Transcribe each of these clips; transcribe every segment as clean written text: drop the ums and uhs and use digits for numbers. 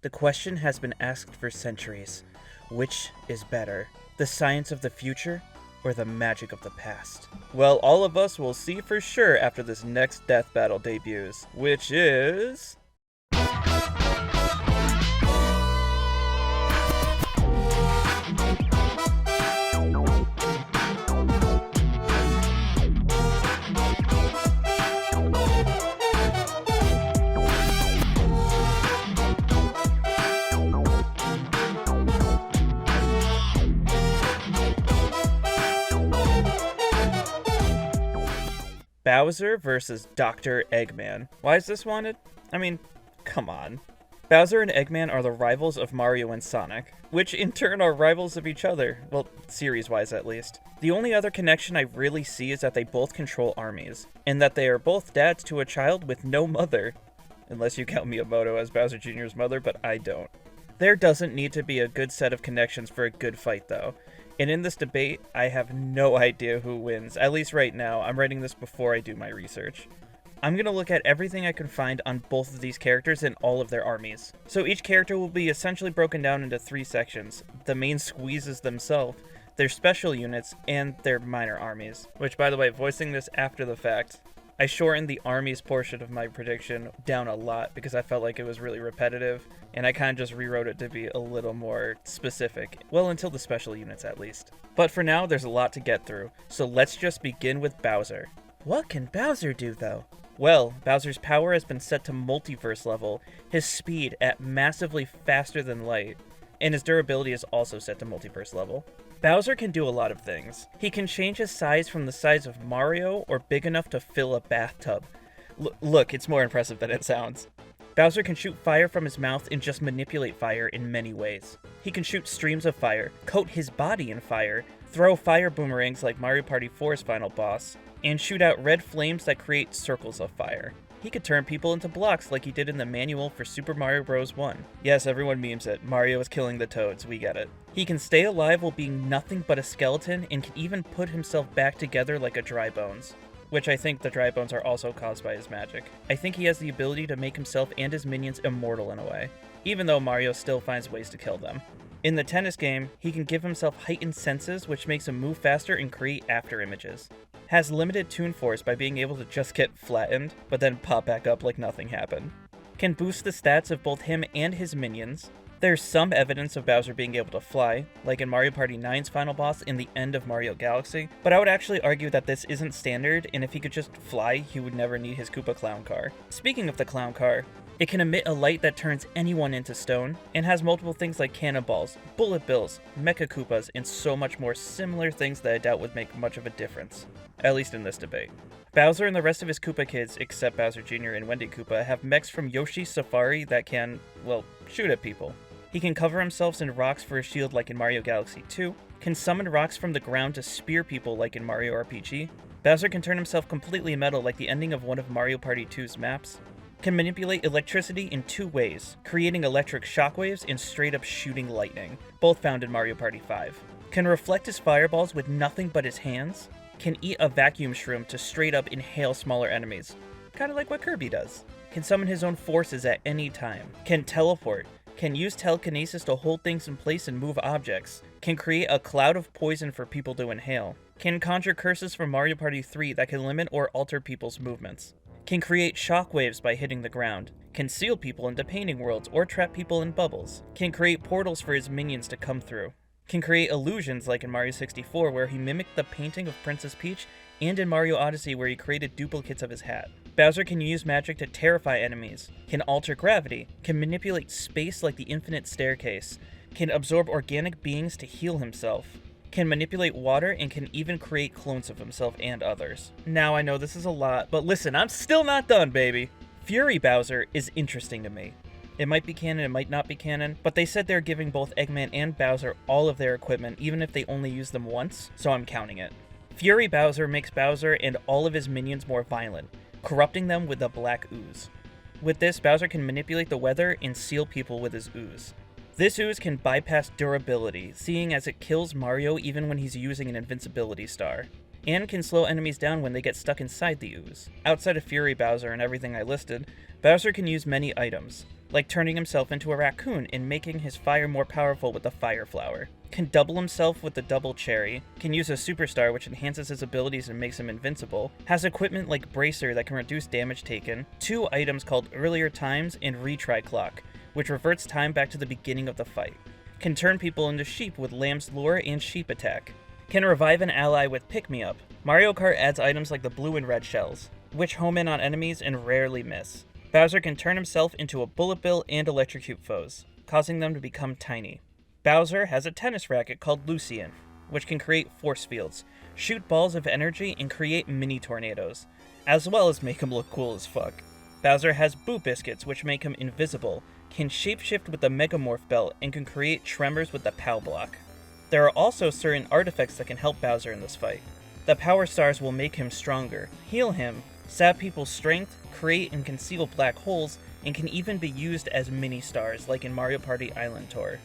The question has been asked for centuries. Which is better, the science of the future or the magic of the past? Well, all of us will see for sure after this next death battle debuts, which is... Bowser versus Dr. Eggman. Why is this wanted? I mean, come on. Bowser and Eggman are the rivals of Mario and Sonic, which in turn are rivals of each other, well, series-wise at least. The only other connection I really see is that they both control armies, and that they are both dads to a child with no mother. Unless you count Miyamoto as Bowser Jr.'s mother, but I don't. There doesn't need to be a good set of connections for a good fight though. And in this debate, I have no idea who wins, at least right now. I'm writing this before I do my research. I'm going to look at everything I can find on both of these characters and all of their armies. So each character will be essentially broken down into 3 sections. The main squeezes themselves, their special units, and their minor armies. Which, by the way, voicing this after the fact, I shortened the armies portion of my prediction down a lot because I felt like it was really repetitive, and I kind of just rewrote it to be a little more specific. Well, until the special units at least. But for now, there's a lot to get through, so let's just begin with Bowser. What can Bowser do though? Well, Bowser's power has been set to multiverse level, his speed at massively faster than light, and his durability is also set to multiverse level. Bowser can do a lot of things. He can change his size from the size of Mario or big enough to fill a bathtub. Look, it's more impressive than it sounds. Bowser can shoot fire from his mouth and just manipulate fire in many ways. He can shoot streams of fire, coat his body in fire, throw fire boomerangs like Mario Party 4's final boss, and shoot out red flames that create circles of fire. He could turn people into blocks like he did in the manual for Super Mario Bros. 1. Yes, everyone memes it. Mario is killing the toads, we get it. He can stay alive while being nothing but a skeleton and can even put himself back together like a dry bones. Which I think the dry bones are also caused by his magic. I think he has the ability to make himself and his minions immortal in a way, even though Mario still finds ways to kill them. In the tennis game, he can give himself heightened senses which makes him move faster and create after images. Has limited toon force by being able to just get flattened, but then pop back up like nothing happened. Can boost the stats of both him and his minions. There's some evidence of Bowser being able to fly, like in Mario Party 9's final boss in the end of Mario Galaxy, but I would actually argue that this isn't standard, and if he could just fly, he would never need his Koopa Clown car. Speaking of the Clown car, it can emit a light that turns anyone into stone, and has multiple things like cannonballs, bullet bills, mecha Koopas, and so much more similar things that I doubt would make much of a difference. At least in this debate. Bowser and the rest of his Koopa kids, except Bowser Jr. and Wendy Koopa, have mechs from Yoshi's Safari that can, well, shoot at people. He can cover himself in rocks for a shield like in Mario Galaxy 2, can summon rocks from the ground to spear people like in Mario RPG. Bowser can turn himself completely metal like the ending of one of Mario Party 2's maps. Can manipulate electricity in 2 ways, creating electric shockwaves and straight up shooting lightning, both found in Mario Party 5. Can reflect his fireballs with nothing but his hands. Can eat a vacuum shroom to straight up inhale smaller enemies, kinda like what Kirby does. Can summon his own forces at any time. Can teleport. Can use telekinesis to hold things in place and move objects. Can create a cloud of poison for people to inhale. Can conjure curses from Mario Party 3 that can limit or alter people's movements. Can create shockwaves by hitting the ground. Can seal people into painting worlds or trap people in bubbles. Can create portals for his minions to come through. Can create illusions like in Mario 64 where he mimicked the painting of Princess Peach, and in Mario Odyssey where he created duplicates of his hat. Bowser can use magic to terrify enemies, can alter gravity, can manipulate space like the infinite staircase, can absorb organic beings to heal himself, can manipulate water, and can even create clones of himself and others. Now I know this is a lot, but listen, I'm still not done, baby! Fury Bowser is interesting to me. It might be canon, it might not be canon, but they said they're giving both Eggman and Bowser all of their equipment even if they only use them once, so I'm counting it. Fury Bowser makes Bowser and all of his minions more violent, corrupting them with the black ooze. With this, Bowser can manipulate the weather and seal people with his ooze. This ooze can bypass durability, seeing as it kills Mario even when he's using an invincibility star. and can slow enemies down when they get stuck inside the ooze. Outside of Fury Bowser and everything I listed, Bowser can use many items, like turning himself into a raccoon and making his fire more powerful with the Fire Flower. Can double himself with the Double Cherry, can use a Superstar which enhances his abilities and makes him invincible, has equipment like Bracer that can reduce damage taken, 2 items called Earlier Times and Retry Clock, which reverts time back to the beginning of the fight. Can turn people into sheep with Lamb's Lure and Sheep Attack. Can revive an ally with Pick Me Up. Mario Kart adds items like the blue and red shells, which home in on enemies and rarely miss. Bowser can turn himself into a bullet bill and electrocute foes, causing them to become tiny. Bowser has a tennis racket called Lucian, which can create force fields, shoot balls of energy, and create mini tornadoes, as well as make him look cool as fuck. Bowser has Boo Biscuits, which make him invisible, can shapeshift with the Megamorph Belt, and can create tremors with the POW block. There are also certain artifacts that can help Bowser in this fight. The Power Stars will make him stronger, heal him, sap people's strength, create and conceal black holes, and can even be used as mini-stars like in Mario Party Island Tour,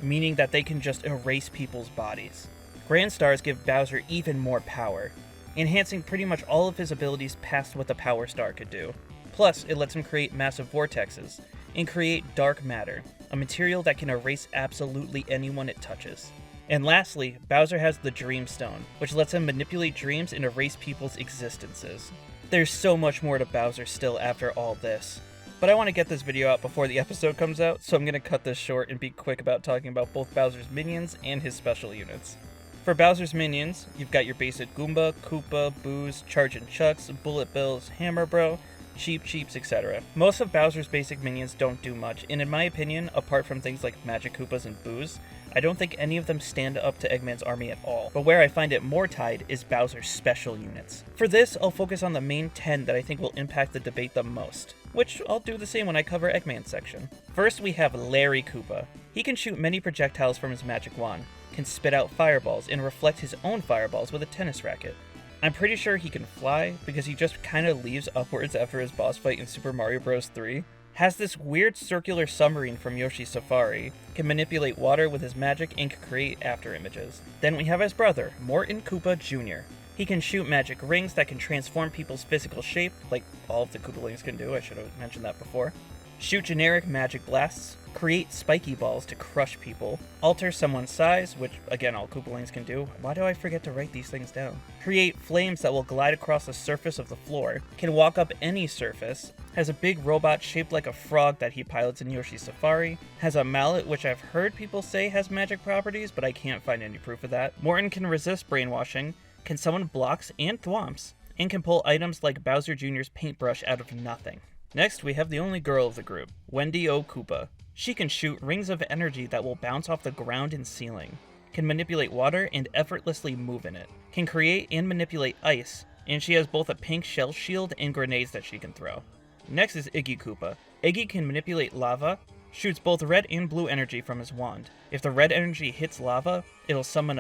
meaning that they can just erase people's bodies. Grand Stars give Bowser even more power, enhancing pretty much all of his abilities past what the Power Star could do. Plus, it lets him create massive vortexes, and create dark matter, a material that can erase absolutely anyone it touches. And lastly, Bowser has the Dream Stone, which lets him manipulate dreams and erase people's existences. There's so much more to Bowser still after all this, but I want to get this video out before the episode comes out, so I'm going to cut this short and be quick about talking about both Bowser's minions and his special units. For Bowser's minions, you've got your basic Goomba, Koopa, Boos, Chargin' Chucks, Bullet Bills, Hammer Bro, Cheeps, etc. Most of Bowser's basic minions don't do much, and in my opinion, apart from things like Magic Koopas and Boos, I don't think any of them stand up to Eggman's army at all, but where I find it more tied is Bowser's special units. For this, I'll focus on the main 10 that I think will impact the debate the most, which I'll do the same when I cover Eggman's section. First, we have Larry Koopa. He can shoot many projectiles from his magic wand, can spit out fireballs, and reflect his own fireballs with a tennis racket. I'm pretty sure he can fly, because he just kinda leaves upwards after his boss fight in Super Mario Bros. 3. Has this weird circular submarine from Yoshi's Safari, can manipulate water with his magic, and can create after images. Then we have his brother, Morton Koopa Jr. He can shoot magic rings that can transform people's physical shape, like all of the Koopalings can do, I should have mentioned that before. Shoot generic magic blasts, create spiky balls to crush people, alter someone's size, which again all Koopalings can do. Why do I forget to write these things down? Create flames that will glide across the surface of the floor, can walk up any surface, has a big robot shaped like a frog that he pilots in Yoshi's Safari, has a mallet which I've heard people say has magic properties, but I can't find any proof of that. Morton can resist brainwashing, can summon blocks and thwomps, and can pull items like Bowser Jr.'s paintbrush out of nothing. Next, we have the only girl of the group, Wendy O. Koopa. She can shoot rings of energy that will bounce off the ground and ceiling, can manipulate water and effortlessly move in it, can create and manipulate ice, and she has both a pink shell shield and grenades that she can throw. Next is Iggy Koopa. Iggy can manipulate lava, shoots both red and blue energy from his wand. If the red energy hits lava, it'll summon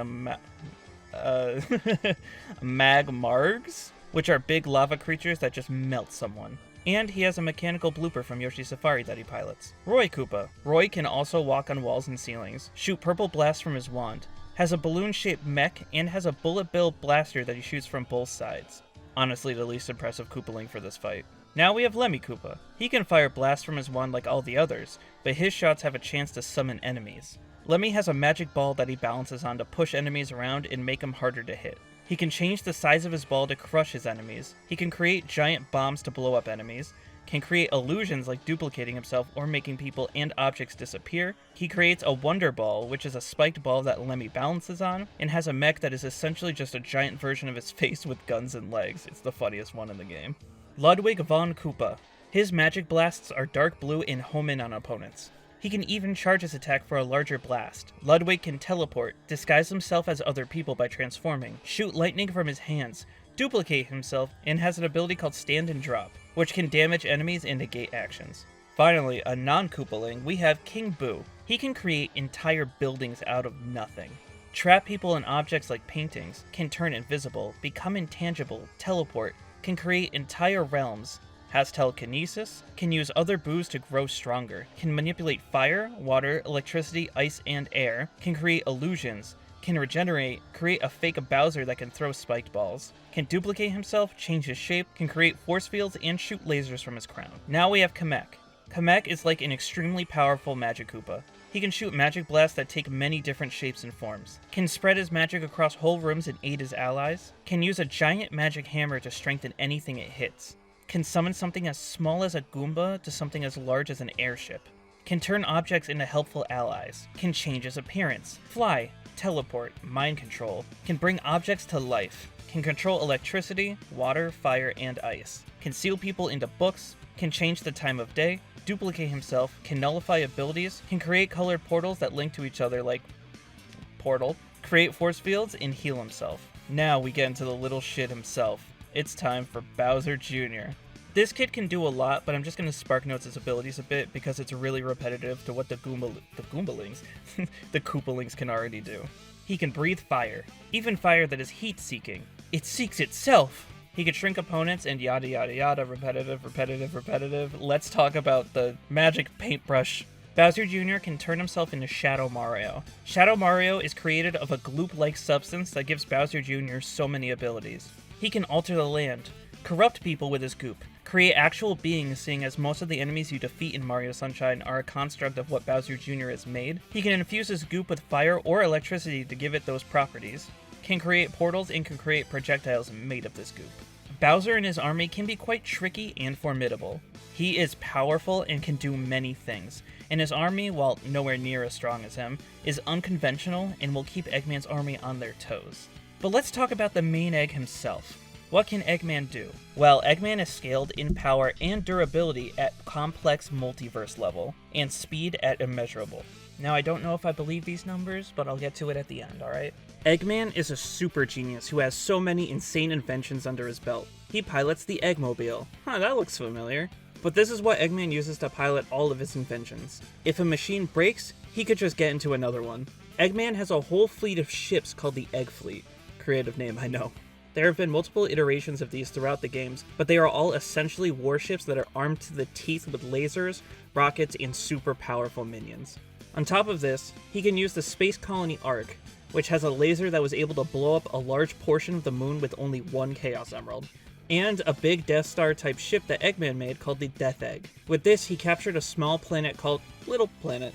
Magmargs, which are big lava creatures that just melt someone. And he has a mechanical blooper from Yoshi's Safari that he pilots. Roy Koopa. Roy can also walk on walls and ceilings, shoot purple blasts from his wand, has a balloon-shaped mech, and has a bullet bill blaster that he shoots from both sides. Honestly, the least impressive Koopaling for this fight. Now we have Lemmy Koopa. He can fire blasts from his wand like all the others, but his shots have a chance to summon enemies. Lemmy has a magic ball that he balances on to push enemies around and make them harder to hit. He can change the size of his ball to crush his enemies. He can create giant bombs to blow up enemies, can create illusions like duplicating himself or making people and objects disappear. He creates a Wonder Ball, which is a spiked ball that Lemmy balances on, and has a mech that is essentially just a giant version of his face with guns and legs. It's the funniest one in the game. Ludwig von Koopa. His magic blasts are dark blue and home in on opponents. He can even charge his attack for a larger blast. Ludwig can teleport, disguise himself as other people by transforming, shoot lightning from his hands, duplicate himself, and has an ability called Stand and Drop, which can damage enemies and negate actions. Finally, a non-Koopaling, we have King Boo. He can create entire buildings out of nothing, trap people in objects like paintings, can turn invisible, become intangible, teleport, can create entire realms, has telekinesis, can use other boos to grow stronger, can manipulate fire, water, electricity, ice, and air, can create illusions, can regenerate, create a fake Bowser that can throw spiked balls, can duplicate himself, change his shape, can create force fields, and shoot lasers from his crown. Now we have Kamek. Kamek is like an extremely powerful Magic Koopa. He can shoot magic blasts that take many different shapes and forms, can spread his magic across whole rooms and aid his allies, can use a giant magic hammer to strengthen anything it hits, can summon something as small as a Goomba to something as large as an airship, can turn objects into helpful allies, can change his appearance, fly, teleport, mind control, can bring objects to life, can control electricity, water, fire, and ice, can seal people into books, can change the time of day, duplicate himself, can nullify abilities, can create colored portals that link to each other like Portal, create force fields, and heal himself. Now we get into the little shit himself. It's time for Bowser Jr. This kid can do a lot, but I'm just going to spark notes his abilities a bit because it's really repetitive to what the Goombalings can already do. He can breathe fire, even fire that is heat-seeking. It seeks itself! He can shrink opponents and yada yada yada, repetitive. Let's talk about the magic paintbrush. Bowser Jr. can turn himself into Shadow Mario. Shadow Mario is created of a gloop-like substance that gives Bowser Jr. so many abilities. He can alter the land, corrupt people with his goop, create actual beings seeing as most of the enemies you defeat in Mario Sunshine are a construct of what Bowser Jr. has made. He can infuse his goop with fire or electricity to give it those properties, can create portals, and can create projectiles made of this goop. Bowser and his army can be quite tricky and formidable. He is powerful and can do many things, and his army, while nowhere near as strong as him, is unconventional and will keep Eggman's army on their toes. But let's talk about the main egg himself. What can Eggman do? Well, Eggman is scaled in power and durability at complex multiverse level, and speed at immeasurable. Now, I don't know if I believe these numbers, but I'll get to it at the end, alright? Eggman is a super genius who has so many insane inventions under his belt. He pilots the Eggmobile. That looks familiar. But this is what Eggman uses to pilot all of his inventions. If a machine breaks, he could just get into another one. Eggman has a whole fleet of ships called the Egg Fleet. Creative name, I know. There have been multiple iterations of these throughout the games, but they are all essentially warships that are armed to the teeth with lasers, rockets, and super powerful minions. On top of this, he can use the Space Colony Ark, which has a laser that was able to blow up a large portion of the moon with only one Chaos Emerald, and a big Death Star type ship that Eggman made called the Death Egg. With this, he captured a small planet called Little Planet,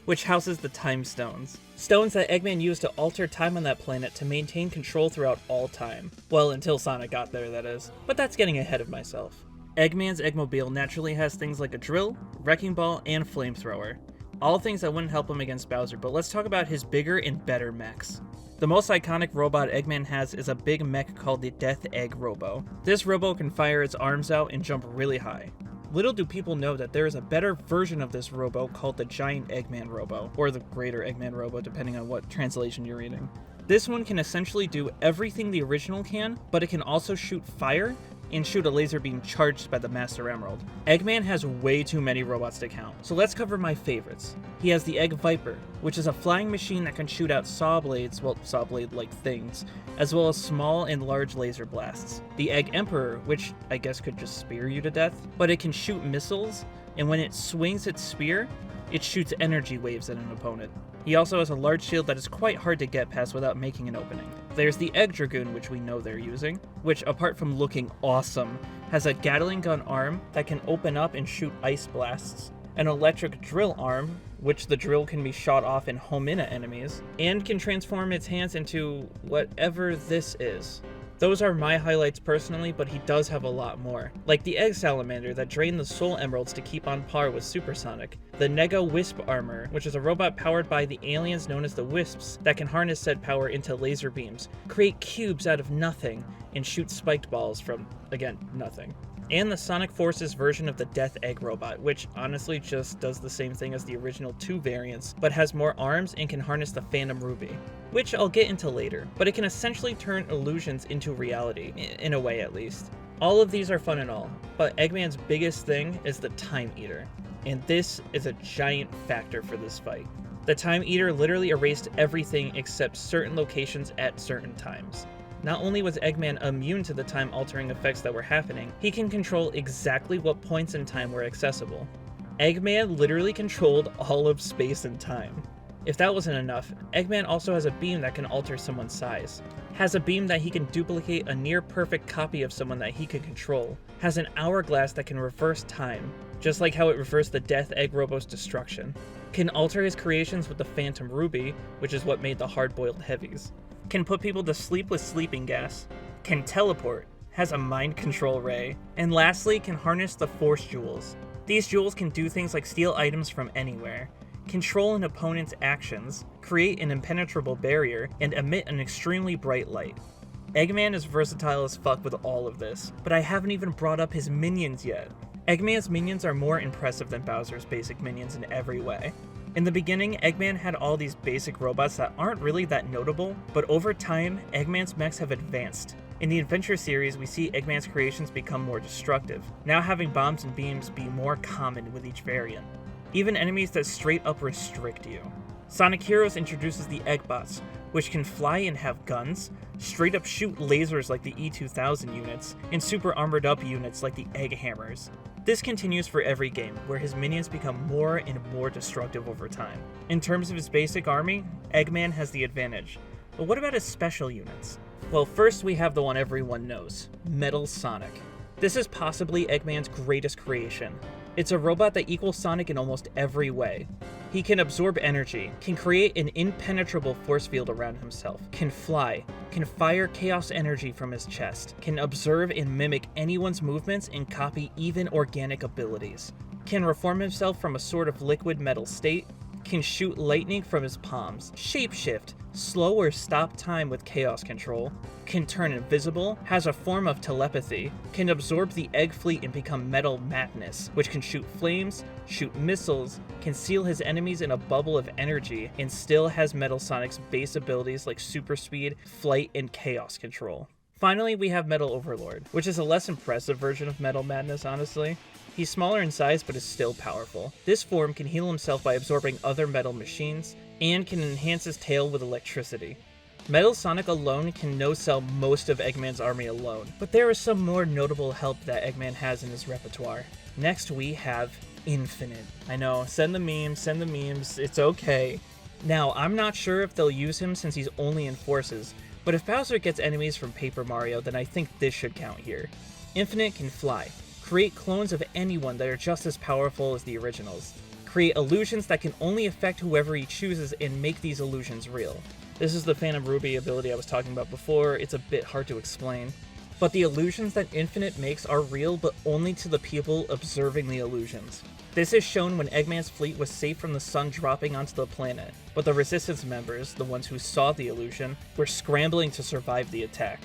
which houses the Time Stones. Stones that Eggman used to alter time on that planet to maintain control throughout all time. Well, until Sonic got there, that is. But that's getting ahead of myself. Eggman's Eggmobile naturally has things like a drill, wrecking ball, and flamethrower. All things that wouldn't help him against Bowser, but let's talk about his bigger and better mechs. The most iconic robot Eggman has is a big mech called the Death Egg Robo. This robo can fire its arms out and jump really high. Little do people know that there is a better version of this robo called the Giant Eggman Robo, or the Greater Eggman Robo depending on what translation you're reading. This one can essentially do everything the original can, but it can also shoot fire and shoot a laser beam charged by the Master Emerald. Eggman has way too many robots to count, so let's cover my favorites. He has the Egg Viper, which is a flying machine that can shoot out saw blades, well, saw blade-like things, as well as small and large laser blasts. The Egg Emperor, which I guess could just spear you to death, but it can shoot missiles, and when it swings its spear, it shoots energy waves at an opponent. He also has a large shield that is quite hard to get past without making an opening. There's the Egg Dragoon, which we know they're using, which, apart from looking awesome, has a Gatling gun arm that can open up and shoot ice blasts, an electric drill arm, which the drill can be shot off and home in at enemies, and can transform its hands into whatever this is. Those are my highlights personally, but he does have a lot more. Like the Egg Salamander that drained the Soul Emeralds to keep on par with Super Sonic. The Nega Wisp Armor, which is a robot powered by the aliens known as the Wisps that can harness said power into laser beams, create cubes out of nothing, and shoot spiked balls from, again, nothing. And the Sonic Forces version of the Death Egg Robot, which honestly just does the same thing as the original 2 variants, but has more arms and can harness the Phantom Ruby, which I'll get into later, but it can essentially turn illusions into reality, in a way at least. All of these are fun and all, but Eggman's biggest thing is the Time Eater, and this is a giant factor for this fight. The Time Eater literally erased everything except certain locations at certain times. Not only was Eggman immune to the time-altering effects that were happening, he can control exactly what points in time were accessible. Eggman literally controlled all of space and time. If that wasn't enough, Eggman also has a beam that can alter someone's size. Has a beam that he can duplicate a near-perfect copy of someone that he can control. Has an hourglass that can reverse time, just like how it reversed the Death Egg Robo's destruction. Can alter his creations with the Phantom Ruby, which is what made the hard-boiled heavies. Can put people to sleep with sleeping gas. Can teleport. Has a mind control ray. And lastly, can harness the Force Jewels. These jewels can do things like steal items from anywhere, control an opponent's actions, create an impenetrable barrier, and emit an extremely bright light. Eggman is versatile as fuck with all of this, but I haven't even brought up his minions yet. Eggman's minions are more impressive than Bowser's basic minions in every way. In the beginning, Eggman had all these basic robots that aren't really that notable, but over time, Eggman's mechs have advanced. In the Adventure series, we see Eggman's creations become more destructive, now having bombs and beams be more common with each variant. Even enemies that straight up restrict you. Sonic Heroes introduces the Eggbots, which can fly and have guns, straight up shoot lasers like the E2000 units, and super armored up units like the Egg Hammers. This continues for every game, where his minions become more and more destructive over time. In terms of his basic army, Eggman has the advantage. But what about his special units? Well, first we have the one everyone knows, Metal Sonic. This is possibly Eggman's greatest creation. It's a robot that equals Sonic in almost every way. He can absorb energy, can create an impenetrable force field around himself, can fly, can fire chaos energy from his chest, can observe and mimic anyone's movements and copy even organic abilities, can reform himself from a sort of liquid metal state, can shoot lightning from his palms, shapeshift, slow or stop time with chaos control, can turn invisible, has a form of telepathy, can absorb the egg fleet and become Metal Madness, which can shoot flames, shoot missiles, can seal his enemies in a bubble of energy, and still has Metal Sonic's base abilities like super speed, flight, and chaos control. Finally, we have Metal Overlord, which is a less impressive version of Metal Madness, honestly. He's smaller in size, but is still powerful. This form can heal himself by absorbing other metal machines, and can enhance his tail with electricity. Metal Sonic alone can no-sell most of Eggman's army alone, but there is some more notable help that Eggman has in his repertoire. Next we have Infinite. I know, send the memes, it's okay. Now, I'm not sure if they'll use him since he's only in forces, but if Bowser gets enemies from Paper Mario, then I think this should count here. Infinite can fly, create clones of anyone that are just as powerful as the originals, create illusions that can only affect whoever he chooses and make these illusions real. This is the Phantom Ruby ability I was talking about before. It's a bit hard to explain. But the illusions that Infinite makes are real, but only to the people observing the illusions. This is shown when Eggman's fleet was safe from the sun dropping onto the planet, but the Resistance members, the ones who saw the illusion, were scrambling to survive the attack.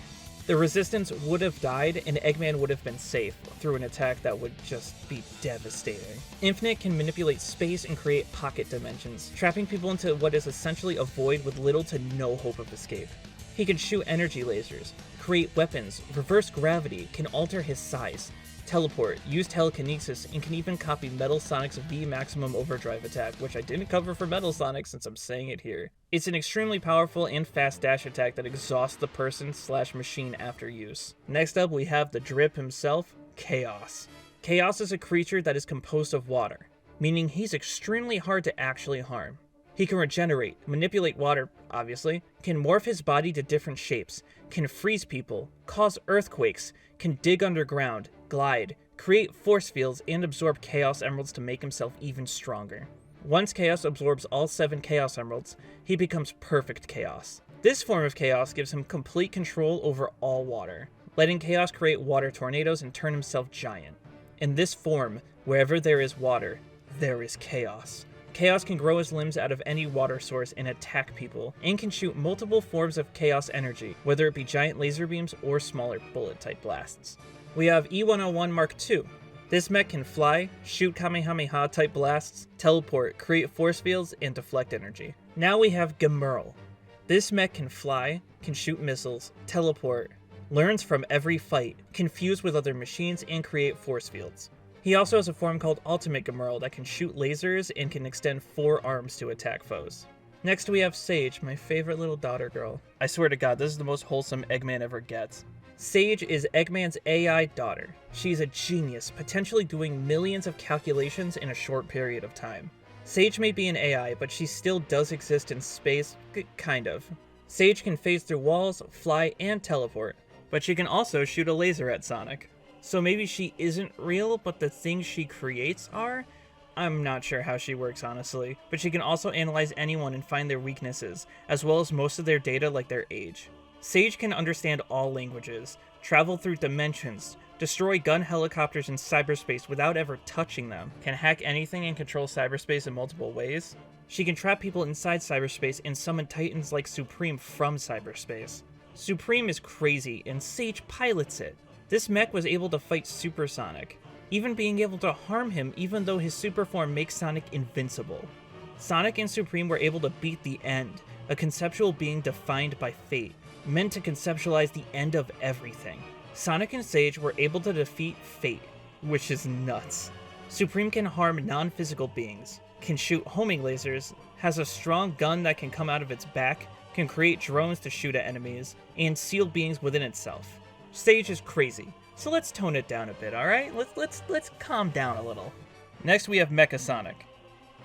The Resistance would have died, and Eggman would have been safe through an attack that would just be devastating. Infinite can manipulate space and create pocket dimensions, trapping people into what is essentially a void with little to no hope of escape. He can shoot energy lasers, create weapons, reverse gravity, can alter his size, teleport, use telekinesis, and can even copy Metal Sonic's V Maximum Overdrive attack, which I didn't cover for Metal Sonic since I'm saying it here. It's an extremely powerful and fast dash attack that exhausts the person/machine after use. Next up, we have the Drip himself, Chaos. Chaos is a creature that is composed of water, meaning he's extremely hard to actually harm. He can regenerate, manipulate water, obviously, can morph his body to different shapes, can freeze people, cause earthquakes, can dig underground, glide, create force fields, and absorb Chaos Emeralds to make himself even stronger. Once Chaos absorbs all 7 Chaos Emeralds, he becomes Perfect Chaos. This form of Chaos gives him complete control over all water, letting Chaos create water tornadoes and turn himself giant. In this form, wherever there is water, there is Chaos. Chaos can grow his limbs out of any water source and attack people, and can shoot multiple forms of Chaos energy, whether it be giant laser beams or smaller bullet-type blasts. We have E101 Mark II. This mech can fly, shoot Kamehameha-type blasts, teleport, create force fields, and deflect energy. Now we have Gemerl. This mech can fly, can shoot missiles, teleport, learns from every fight, can fuse with other machines, and create force fields. He also has a form called Ultimate Gemerl that can shoot lasers and can extend 4 arms to attack foes. Next we have Sage, my favorite little daughter girl. I swear to God, this is the most wholesome Eggman ever gets. Sage is Eggman's AI daughter. She's a genius, potentially doing millions of calculations in a short period of time. Sage may be an AI, but she still does exist in space, kind of. Sage can phase through walls, fly, and teleport, but she can also shoot a laser at Sonic. So maybe she isn't real, but the things she creates are? I'm not sure how she works, honestly, but she can also analyze anyone and find their weaknesses, as well as most of their data like their age. Sage can understand all languages, travel through dimensions, destroy gun helicopters in cyberspace without ever touching them, can hack anything and control cyberspace in multiple ways. She can trap people inside cyberspace and summon titans like Supreme from cyberspace. Supreme is crazy, and Sage pilots it. This mech was able to fight Super Sonic, even being able to harm him even though his super form makes Sonic invincible. Sonic and Supreme were able to beat the End, a conceptual being defined by fate, meant to conceptualize the end of everything. Sonic and Sage were able to defeat fate, which is nuts. Supreme can harm non-physical beings, can shoot homing lasers, has a strong gun that can come out of its back, can create drones to shoot at enemies, and seal beings within itself. Sage is crazy, so let's tone it down a bit, alright? Let's calm down a little. Next we have Mecha Sonic,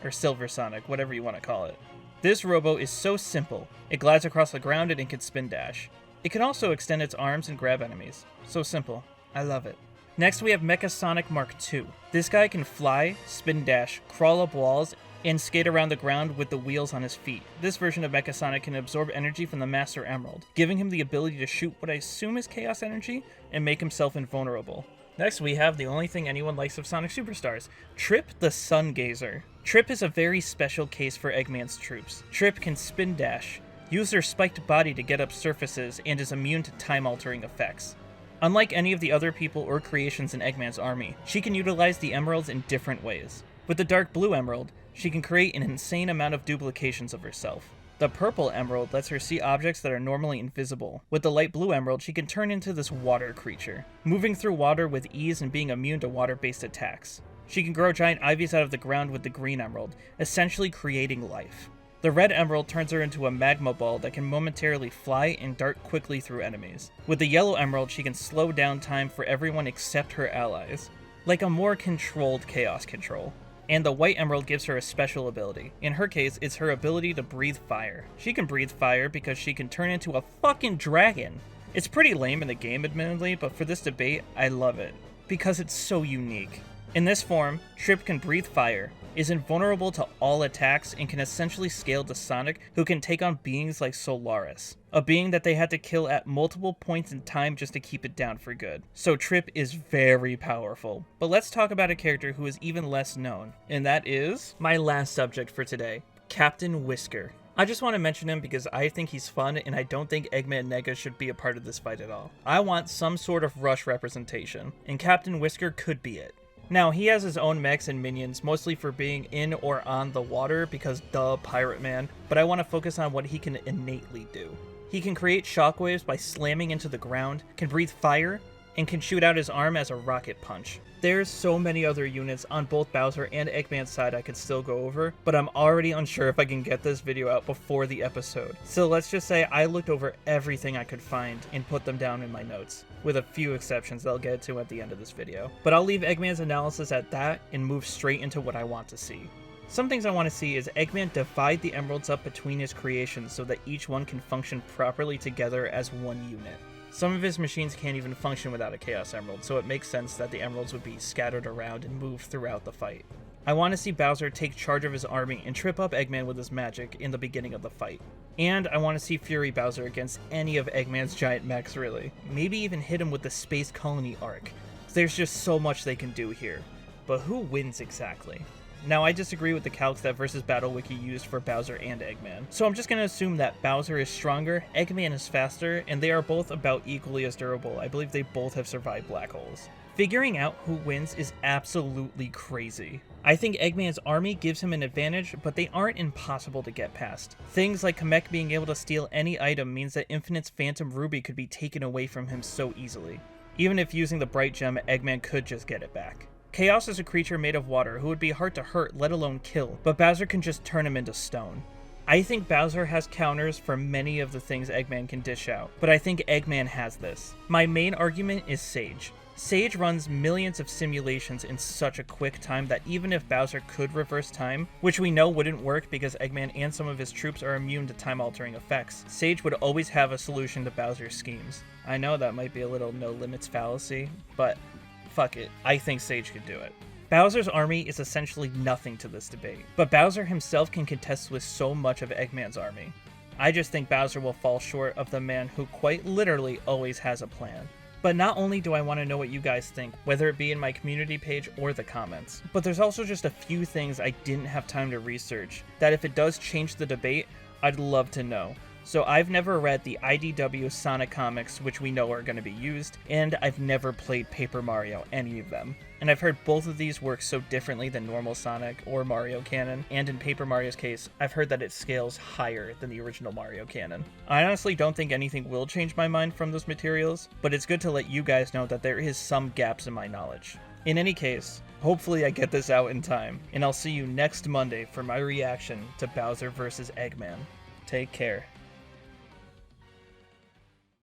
or Silver Sonic, whatever you want to call it. This robo is so simple, it glides across the ground and it can spin dash. It can also extend its arms and grab enemies. So simple. I love it. Next we have Mecha Sonic Mark II. This guy can fly, spin dash, crawl up walls, and skate around the ground with the wheels on his feet. This version of Mecha Sonic can absorb energy from the Master Emerald, giving him the ability to shoot what I assume is Chaos Energy and make himself invulnerable. Next we have the only thing anyone likes of Sonic Superstars, Trip the Sun Gazer. Trip is a very special case for Eggman's troops. Trip can spin dash, use their spiked body to get up surfaces, and is immune to time-altering effects. Unlike any of the other people or creations in Eggman's army, she can utilize the emeralds in different ways. With the dark blue emerald, she can create an insane amount of duplications of herself. The purple emerald lets her see objects that are normally invisible. With the light blue emerald, she can turn into this water creature, moving through water with ease and being immune to water-based attacks. She can grow giant ivies out of the ground with the green emerald, essentially creating life. The red emerald turns her into a magma ball that can momentarily fly and dart quickly through enemies. With the yellow emerald, she can slow down time for everyone except her allies, like a more controlled chaos control. And the white emerald gives her a special ability. In her case, it's her ability to breathe fire. She can breathe fire because she can turn into a fucking dragon. It's pretty lame in the game, admittedly, but for this debate, I love it, because it's so unique. In this form, Trip can breathe fire, is invulnerable to all attacks, and can essentially scale to Sonic, who can take on beings like Solaris, a being that they had to kill at multiple points in time just to keep it down for good. So Trip is very powerful. But let's talk about a character who is even less known, and that is my last subject for today, Captain Whisker. I just want to mention him because I think he's fun, and I don't think Eggman and Nega should be a part of this fight at all. I want some sort of Rush representation, and Captain Whisker could be it. Now, he has his own mechs and minions, mostly for being in or on the water, because duh, Pirate Man, but I want to focus on what he can innately do. He can create shockwaves by slamming into the ground, can breathe fire, and can shoot out his arm as a rocket punch. There's so many other units on both Bowser and Eggman's side I could still go over, but I'm already unsure if I can get this video out before the episode. So let's just say I looked over everything I could find and put them down in my notes, with a few exceptions that I'll get to at the end of this video. But I'll leave Eggman's analysis at that and move straight into what I want to see. Some things I want to see is Eggman divide the emeralds up between his creations so that each one can function properly together as one unit. Some of his machines can't even function without a Chaos Emerald, so it makes sense that the emeralds would be scattered around and move throughout the fight. I want to see Bowser take charge of his army and trip up Eggman with his magic in the beginning of the fight. And I want to see Fury Bowser against any of Eggman's giant mechs, really. Maybe even hit him with the Space Colony arc. There's just so much they can do here. But who wins exactly? Now, I disagree with the calcs that Versus Battle Wiki used for Bowser and Eggman, so I'm just going to assume that Bowser is stronger, Eggman is faster, and they are both about equally as durable. I believe they both have survived black holes. Figuring out who wins is absolutely crazy. I think Eggman's army gives him an advantage, but they aren't impossible to get past. Things like Kamek being able to steal any item means that Infinite's Phantom Ruby could be taken away from him so easily. Even if using the Bright Gem, Eggman could just get it back. Chaos is a creature made of water who would be hard to hurt, let alone kill, but Bowser can just turn him into stone. I think Bowser has counters for many of the things Eggman can dish out, but I think Eggman has this. My main argument is Sage. Sage runs millions of simulations in such a quick time that even if Bowser could reverse time, which we know wouldn't work because Eggman and some of his troops are immune to time-altering effects, Sage would always have a solution to Bowser's schemes. I know that might be a little no-limits fallacy, but fuck it, I think Sage could do it. Bowser's army is essentially nothing to this debate, but Bowser himself can contest with so much of Eggman's army. I just think Bowser will fall short of the man who quite literally always has a plan. But not only do I want to know what you guys think, whether it be in my community page or the comments, but there's also just a few things I didn't have time to research that if it does change the debate, I'd love to know. So I've never read the IDW Sonic comics, which we know are going to be used, and I've never played Paper Mario, any of them. And I've heard both of these work so differently than normal Sonic or Mario canon, and in Paper Mario's case, I've heard that it scales higher than the original Mario canon. I honestly don't think anything will change my mind from those materials, but it's good to let you guys know that there is some gaps in my knowledge. In any case, hopefully I get this out in time, and I'll see you next Monday for my reaction to Bowser vs. Eggman. Take care.